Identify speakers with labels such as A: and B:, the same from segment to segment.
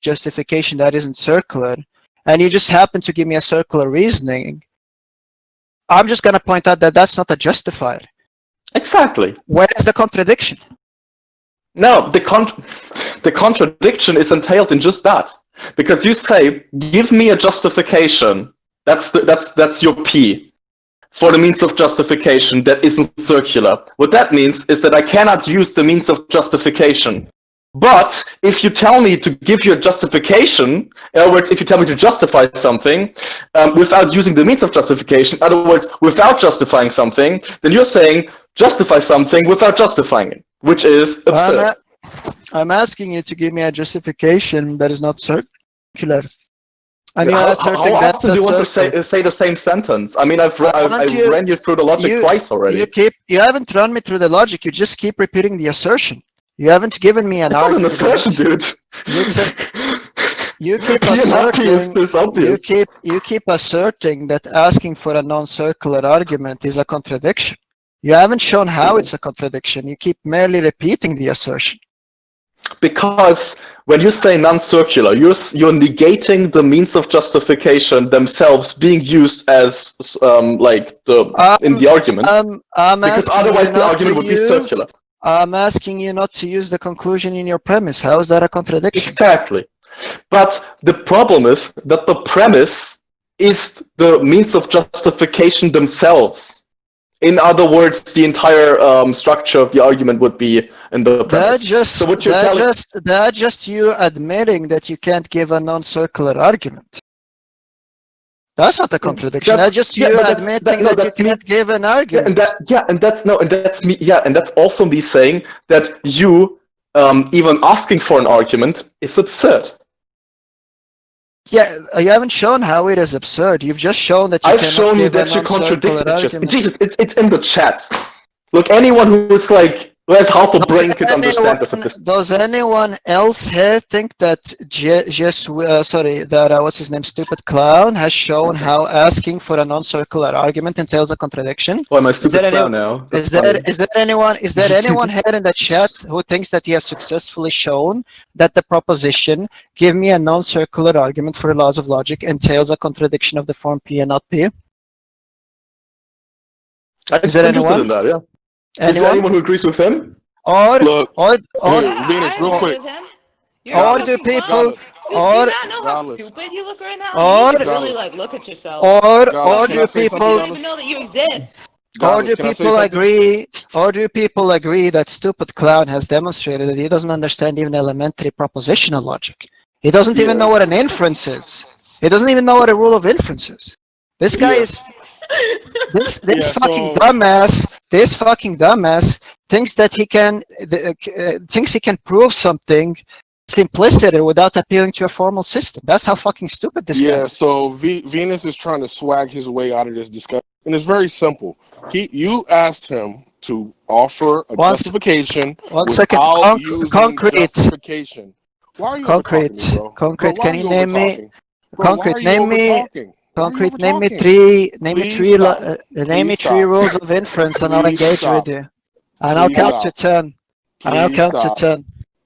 A: justification that isn't circular, and you just happen to give me a circular reasoning, I'm just going to point out that that's not a justifier.
B: Exactly.
A: Where is the contradiction?
B: No, the contradiction is entailed in just that. Because you say, give me a justification. That's your P for the means of justification that isn't circular. What that means is that I cannot use the means of justification. But if you tell me to give you a justification, in other words, if you tell me to justify something without using the means of justification, in other words, without justifying something, then you're saying justify something without justifying it, which is absurd.
A: I'm asking you to give me a justification that is not circular. And
B: how often do you want to say the same sentence? I mean, I've ran you through the logic twice already.
A: You haven't run me through the logic. You just keep repeating the assertion. You haven't given me an argument.
B: It's not an assertion, dude.
A: You keep asserting. You keep asserting that asking for a non-circular argument is a contradiction. You haven't shown how it's a contradiction. You keep merely repeating the assertion.
B: Because when you say non-circular, you're negating the means of justification themselves being used as in the argument. Because otherwise the argument would be circular.
A: I'm asking you not to use the conclusion in your premise. How is that a contradiction?
B: Exactly. But the problem is that the premise is the means of justification themselves. In other words, the entire structure of the argument would be in the premise.
A: That's just you admitting that you can't give a non-circular argument. That's not a contradiction. That's just you admitting that you can't give an argument.
B: And that's also me saying that you even asking for an argument is absurd.
A: Yeah, you haven't shown how it is absurd. You've just shown that you
B: I've shown you that you contradict it. Jesus, it's in the chat. Look, anyone who has half a brain could understand this.
A: Does anyone else here think that what's his name, Stupid Clown, has shown how asking for a non-circular argument entails a contradiction?
B: Oh, am I Stupid Clown now?
A: Is there anyone here in the chat who thinks that he has successfully shown that the proposition "give me a non-circular argument for the laws of logic" entails a contradiction of the form P and not P?
B: Is there anyone in that? Yeah. Is there anyone who agrees with him?
A: Or
C: Venus, real quick.
A: Or do people?
C: Do you not know how stupid you look right now? You need to really look at yourself.
A: Or do people?
C: You don't even know that you exist.
A: Or do people agree? Or do people agree that Stupid Clown has demonstrated that he doesn't understand even elementary propositional logic? He doesn't even know what an inference is. He doesn't even know what a rule of inference is. This guy is this fucking dumbass thinks that he can prove something simpliciter without appealing to a formal system. That's how fucking stupid this guy is.
D: Yeah, so Venus is trying to swag his way out of this discussion, and it's very simple. You asked him to offer a justification without using justification. Why are you
A: concrete? Can you name me? Concrete, name me three rules of inference, and I'll engage with you. And I'll count to 10.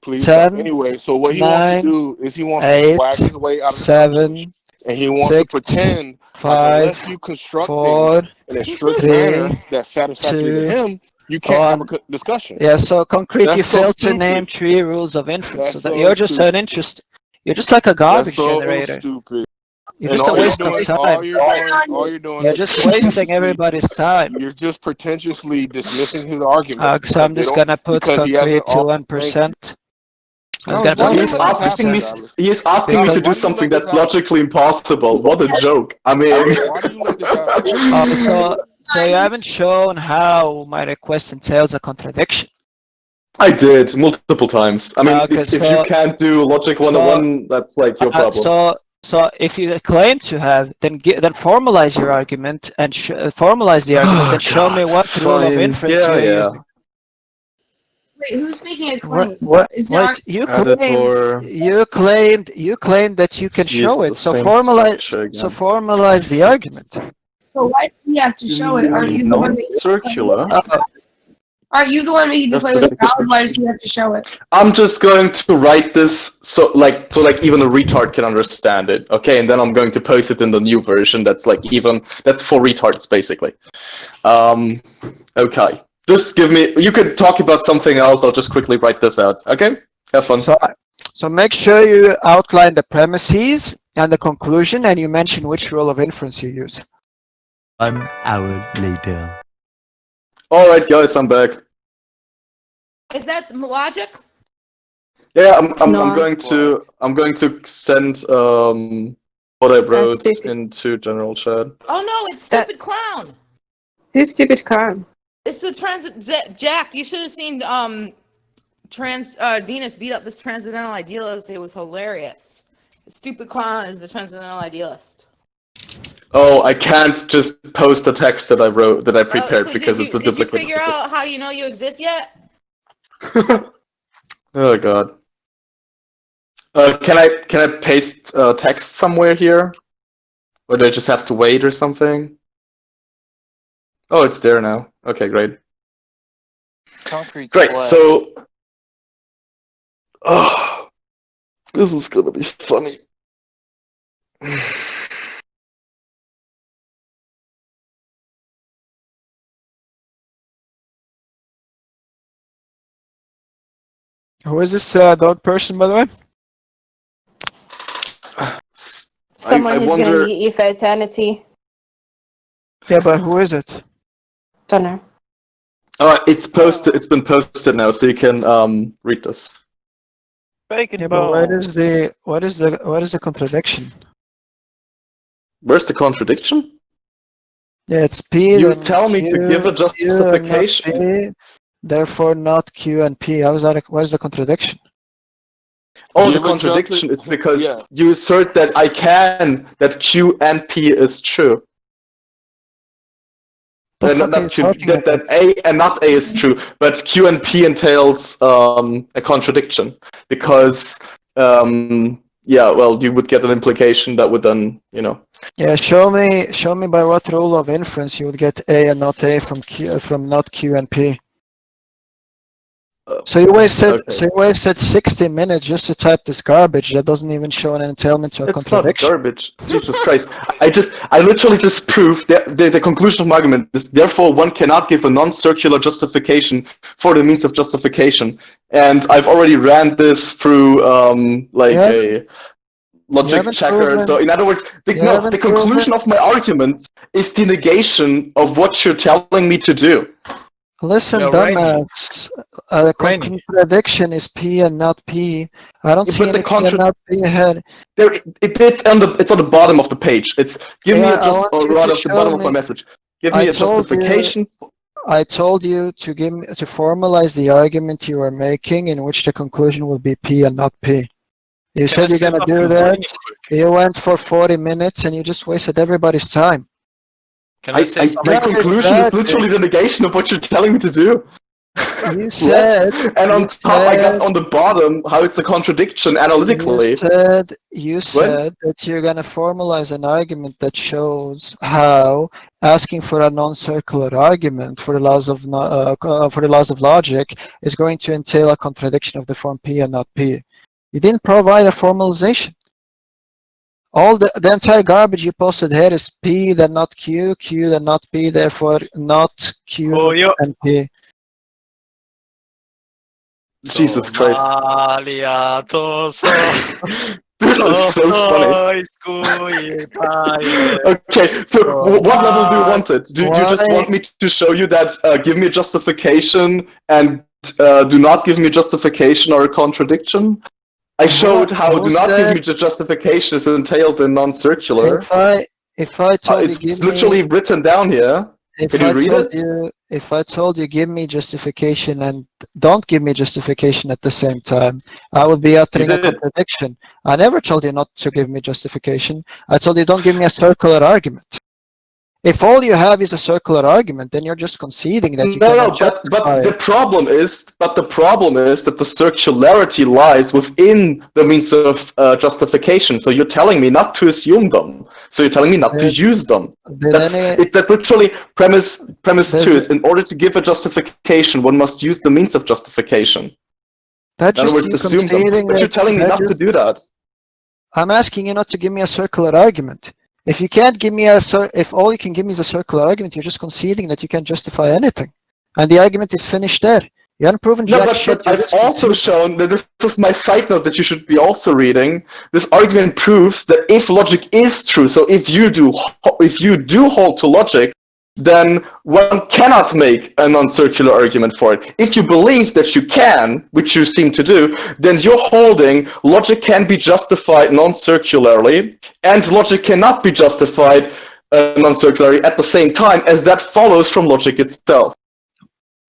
D: Please
A: 10,
D: stop. Anyway, so what he wants to do is he wants to swag his way out of
A: 7,
D: and he wants to pretend
A: 5,
D: unless you construct
A: 4,
D: things in a strict manner that's satisfactory to him, you can't have a discussion.
A: Yeah, so concrete, you failed to name 3 rules of inference. You're just you're just like a garbage generator.
D: Stupid.
A: You're just a waste of time.
D: All you're doing
A: You're just wasting everybody's time.
D: You're just pretentiously dismissing his argument.
A: So I'm just gonna put concrete to 1%.
B: He is asking me to do something that's logically impossible. What a joke. I mean...
A: So you haven't shown how my request entails a contradiction.
B: I did, multiple times. I mean, if you can't do Logic 101, that's like your problem.
A: So if you claim to have, then formalize your argument and formalize the argument and show me what rule of inference you're using.
E: Wait, who's making a claim?
A: You claimed that you can show it. So formalize the argument.
E: So why do we have to show it? Are you the one
B: circular?
E: Aren't you the one making the
B: That's
E: play
B: the
E: with the
B: difficult
E: valid? Why does he have to show it?
B: I'm just going to write this so even a retard can understand it, okay? And then I'm going to post it in the new version that's that's for retards basically. Okay. Just give me. You could talk about something else. I'll just quickly write this out. Okay. Have fun.
A: So make sure you outline the premises and the conclusion, and you mention which rule of inference you use.
F: 1 hour later.
B: All right, guys, I'm back.
C: Is that the logic?
B: Yeah, I'm
E: No.
B: going to send what I wrote
E: stupid.
B: into general chat.
C: Oh no, it's stupid clown.
E: Who's stupid clown?
C: It's the Jack. You should have seen Venus beat up this transcendental idealist. It was hilarious. The stupid clown is the transcendental idealist.
B: Oh, I can't just post the text that I prepared because it's a duplicate.
C: Did you figure out how you know you exist yet?
B: Oh god. Can I paste text somewhere here, or do I just have to wait or something? Oh, it's there now. Okay, great.
G: Concrete
B: Great.
G: sweat.
B: So, oh, this is gonna be funny.
A: Who is this dog person, by the way?
E: Someone
B: I
E: who's
B: wonder.
E: gonna meet you for eternity.
A: Yeah, but who is it?
E: Don't know.
B: It's posted. It's been posted now, so you can read this.
G: Bacon
A: Yeah, but
G: bone.
A: what is the contradiction?
B: Where's the contradiction?
A: Yeah, it's P.
B: You
A: then
B: tell me to
A: Q,
B: give a
A: Q, and not
B: justification.
A: P, therefore not Q and P. What is the contradiction?
B: Oh, the
D: Give a
B: contradiction is because
D: yeah.
B: you assert that that Q and P is true.
A: The fuck are you
B: Not Q,
A: talking
B: that
A: about?
B: A and not A is true, but Q and P entails a contradiction because yeah, well, you would get an implication that would then,
A: Yeah, show me by what rule of inference you would get A and not A from not Q and P. So you wasted 60 minutes just to type this garbage that doesn't even show an entailment or
B: It's not
A: contradiction.
B: garbage. Jesus Christ. I literally just proved that the conclusion of my argument is therefore one cannot give a non-circular justification for the means of justification. And I've already ran this through a logic checker. So in other words, the conclusion of my argument is the negation of what you're telling me to do.
A: Listen,
G: No,
A: dumbass. The contradiction is P and not P. I don't see
B: but the
A: any P and not P ahead.
B: It's on the bottom of the page. It's give me
A: Yeah, I want
B: or
A: you
B: rather
A: to
B: at the bottom
A: show
B: of my
A: me.
B: message. Give me
A: I
B: a
A: told you-
B: justification.
A: I told you to formalize the argument you are making in which the conclusion will be P and not P. You said you're gonna do that. You went for 40 minutes and you just wasted everybody's time.
G: Can I say something?
B: My conclusion is literally the negation of what you're telling me to do.
A: You said,
B: and on top, I got on the bottom how it's a contradiction analytically.
A: You said that you're gonna formalize an argument that shows how asking for a non-circular argument for the laws of logic is going to entail a contradiction of the form P and not P. You didn't provide a formalization. All the entire garbage you posted here is P then not Q, Q then not P, therefore not Q and P.
B: Jesus Christ. This is so funny. Okay, so what level do you want it? Do you just want me to show you that give me a justification and do not give me a justification or a contradiction? I showed how do not give me the justification is entailed in non-circular.
A: If I told you,
B: it's literally written down here. Can you read it?
A: If I told you give me justification and don't give me justification at the same time, I would be uttering a contradiction. I never told you not to give me justification. I told you don't give me a circular argument. If all you have is a circular argument, then you're just conceding that you cannot justify
B: but
A: it.
B: the problem is that the circularity lies within the means of justification. So you're telling me not to assume them. So you're telling me not to use them. That's literally premise two. Is in order to give a justification, one must use the means of justification. In other words, assume them. But you're telling me not to do that.
A: I'm asking you not to give me a circular argument. If you can't give me if all you can give me is a circular argument, you're just conceding that you can't justify anything, and the argument is finished there. You haven't proven jack shit.
B: But I've also shown that this is my side note that you should be also reading. This argument proves that if logic is true, so if you do hold to logic, then one cannot make a non-circular argument for it. If you believe that you can, which you seem to do, then you're holding logic can be justified non-circularly, and logic cannot be justified non-circularly at the same time, as that follows from logic itself.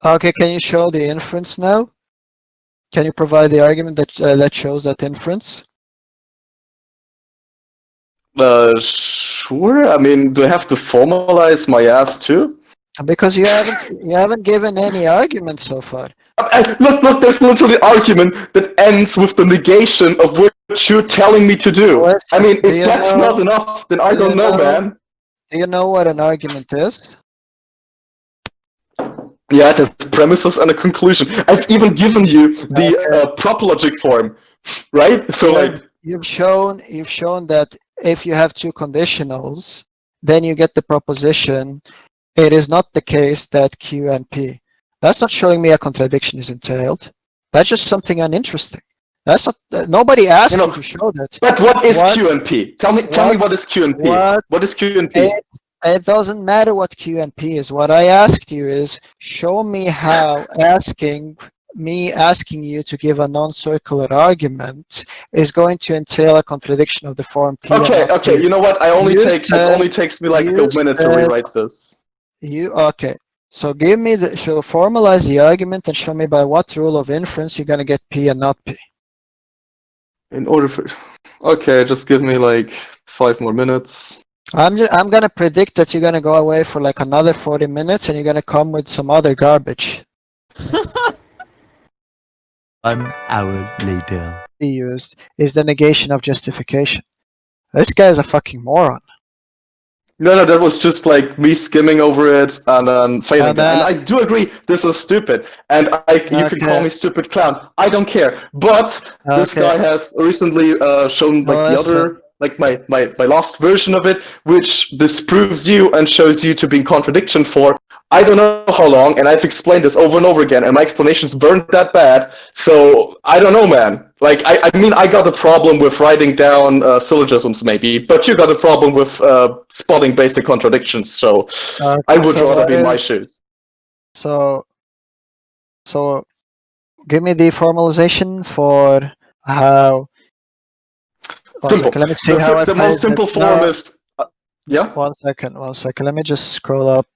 A: Okay, can you show the inference now? Can you provide the argument that shows that inference?
B: Sure. I mean, do I have to formalize my ass too?
A: Because you haven't given any argument so far.
B: Look, there's literally an argument that ends with the negation of what you're telling me to do. I mean, if that's not enough, then I don't know, man.
A: Do you know what an argument is?
B: Yeah, it has premises and a conclusion. I've even given you the prop logic form, right? So
A: you've shown that if you have two conditionals, then you get the proposition. It is not the case that Q and P. That's not showing me a contradiction is entailed. That's just something uninteresting. That's not. Nobody asked you to show that.
B: But what is Q and P? Tell me what is Q and P? What is Q and P?
A: It doesn't matter what Q and P is. What I asked you is show me how asking you to give a non-circular argument is going to entail a contradiction of the form P.
B: Okay. You know what? It only takes me like a minute to rewrite this.
A: Okay. So formalize the argument and show me by what rule of inference you're gonna get P and not P.
B: Okay, just give me like 5 more minutes.
A: I'm gonna predict that you're gonna go away for like another 40 minutes and you're gonna come with some other garbage.
F: 1 hour later.
A: Used is the negation of justification. This guy is a fucking moron.
B: No, that was just like me skimming over it and then failing. And I do agree, this is stupid. And you can call me stupid clown. I don't care. But this guy has recently shown like my last version of it, which disproves you and shows you to be in contradiction for I don't know how long, and I've explained this over and over again, and my explanations weren't that bad, so I don't know, man. Like, I mean, I got a problem with writing down syllogisms, maybe, but you got a problem with spotting basic contradictions, so I would rather be in my shoes.
A: So, give me the formalization for how...
B: Simple. Let me see how the most simple form is... yeah?
A: One second. Let me just scroll up.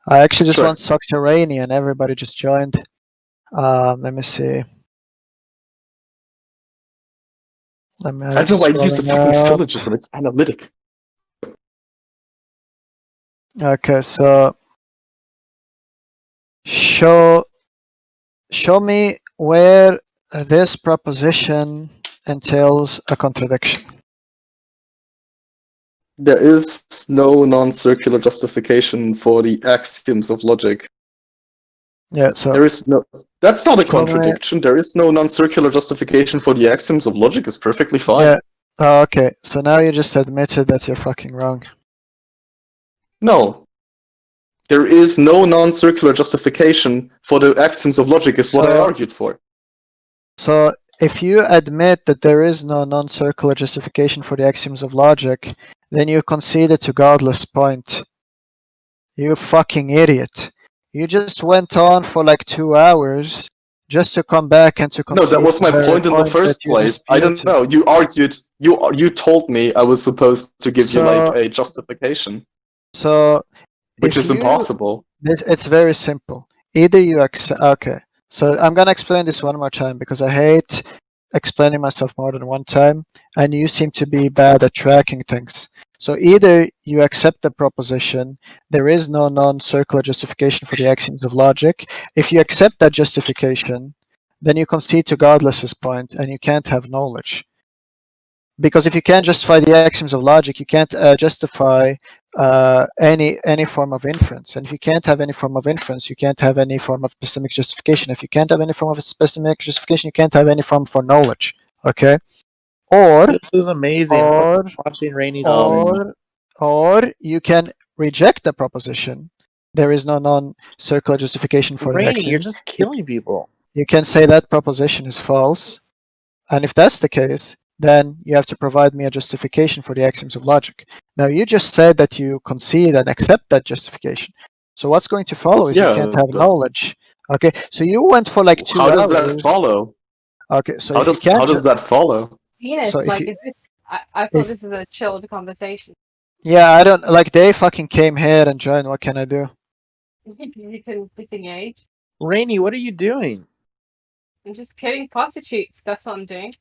A: I actually just want subterranean. Everybody just joined. Let me see.
B: I don't know why I use the fucking syllogism. It's analytic.
A: Okay, so show me where this proposition entails a contradiction.
B: There is no non-circular justification for the axioms of logic.
A: Yeah, so
B: there is no. That's not a contradiction. There is no non-circular justification for the axioms of logic. Is perfectly fine.
A: Yeah. Okay. So now you just admitted that you're fucking wrong.
B: No. There is no non-circular justification for the axioms of logic. Is what I argued for.
A: So if you admit that there is no non-circular justification for the axioms of logic, then you conceded to Godless' point. You fucking idiot. You just went on for like 2 hours just to come back and to concede.
B: No, that was my point in the first place. I don't know. You argued. You told me I was supposed to give you like a justification.
A: So,
B: which is impossible.
A: It's very simple. Either you accept. Okay. So I'm gonna explain this one more time because I hate explaining myself more than one time, and you seem to be bad at tracking things. So either you accept the proposition, there is no non-circular justification for the axioms of logic. If you accept that justification, then you concede to Godless's point, and you can't have knowledge. Because if you can't justify the axioms of logic, you can't justify any form of inference. And if you can't have any form of inference, you can't have any form of epistemic justification. If you can't have any form of epistemic justification, you can't have any form for knowledge. Okay? Or
H: This is amazing. It's like watching Rainey's
A: or you can reject the proposition. There is no non-circular justification for the
H: Rainey,
A: axiom.
H: you're just killing people.
A: You can say that proposition is false. And if that's the case, then you have to provide me a justification for the axioms of logic. Now, you just said that you concede and accept that justification. So what's going to follow is you can't have knowledge. Okay, so you went for like 2 hours.
B: How does that follow?
A: Okay, so
B: how does that follow?
E: Venus,
A: So if
E: like,
A: you-
E: is this, I thought this was a chilled conversation.
A: Yeah, I don't, like, they fucking came here and joined. What can I do?
E: You can disengage.
H: Rainey, what are you doing?
E: I'm just killing prostitutes. That's what I'm doing.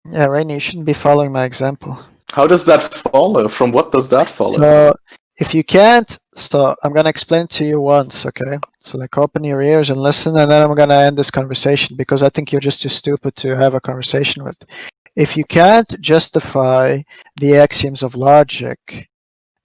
A: Yeah, Rainy, you shouldn't be following my example.
B: How does that follow? From what does that follow?
A: So, if you can't, so I'm gonna explain to you once, okay? So like open your ears and listen, and then I'm gonna end this conversation because I think you're just too stupid to have a conversation with. If you can't justify the axioms of logic,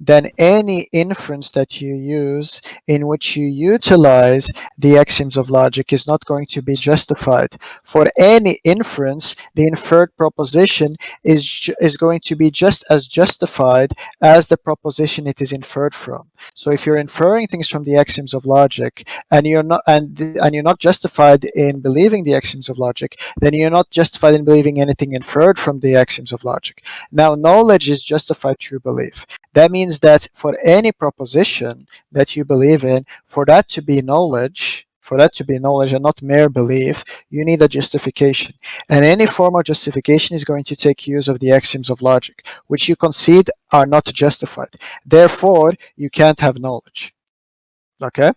A: then any inference that you use in which you utilize the axioms of logic is not going to be justified. For any inference, the inferred proposition is going to be just as justified as the proposition it is inferred from. So if you're inferring things from the axioms of logic and you're not justified in believing the axioms of logic, then you're not justified in believing anything inferred from the axioms of logic. Now, knowledge is justified through belief. That means that for any proposition that you believe in, for that to be knowledge and not mere belief, you need a justification. And any form of justification is going to take use of the axioms of logic, which you concede are not justified. Therefore, you can't have knowledge. Okay?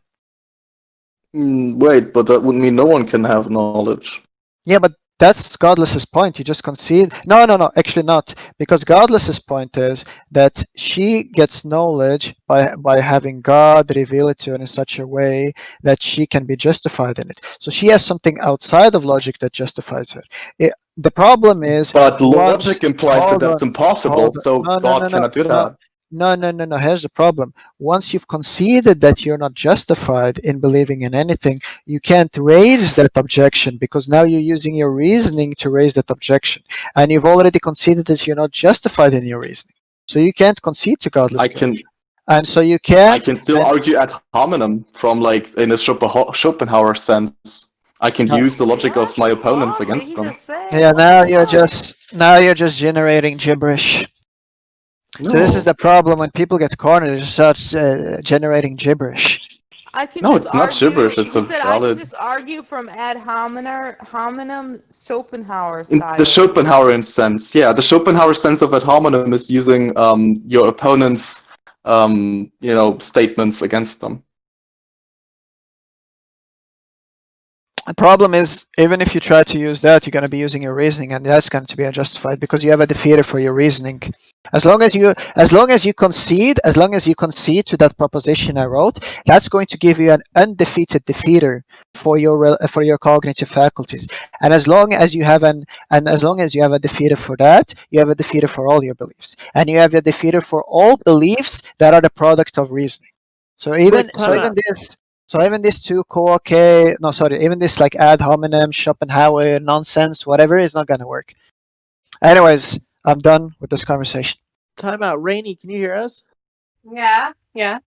B: Wait, but that would mean no one can have knowledge.
A: Yeah, but that's Godless's point. You just concede. No, actually not. Because Godless's point is that she gets knowledge by having God reveal it to her in such a way that she can be justified in it. So she has something outside of logic that justifies her. The problem is...
B: But logic implies that that's impossible, so God cannot do that.
A: No. Here's the problem. Once you've conceded that you're not justified in believing in anything, you can't raise that objection because now you're using your reasoning to raise that objection. And you've already conceded that you're not justified in your reasoning. So you can't concede to Godless. And so you can't...
B: I can still argue ad hominem from, like, in a Schopenhauer sense. I can use the logic of my opponents against them.
A: Yeah, now you're just generating gibberish.
B: No.
A: So this is the problem when people get cornered, they start generating gibberish.
B: It's not gibberish. It's a valid.
C: I can just argue from ad hominem Schopenhauer style.
B: In the Schopenhauerian sense, yeah, the Schopenhauer sense of ad hominem is using your opponent's statements against them.
A: The problem is, even if you try to use that, you're going to be using your reasoning, and that's going to be unjustified because you have a defeater for your reasoning. As long as you concede to that proposition I wrote, that's going to give you an undefeated defeater for your cognitive faculties. And as long as you have a defeater for that, you have a defeater for all your beliefs, and you have a defeater for all beliefs that are the product of reasoning. So even this like ad hominem, Schopenhauer nonsense, whatever, is not gonna work. Anyways, I'm done with this conversation.
H: Time out. Rainey, can you hear us?
E: Yeah.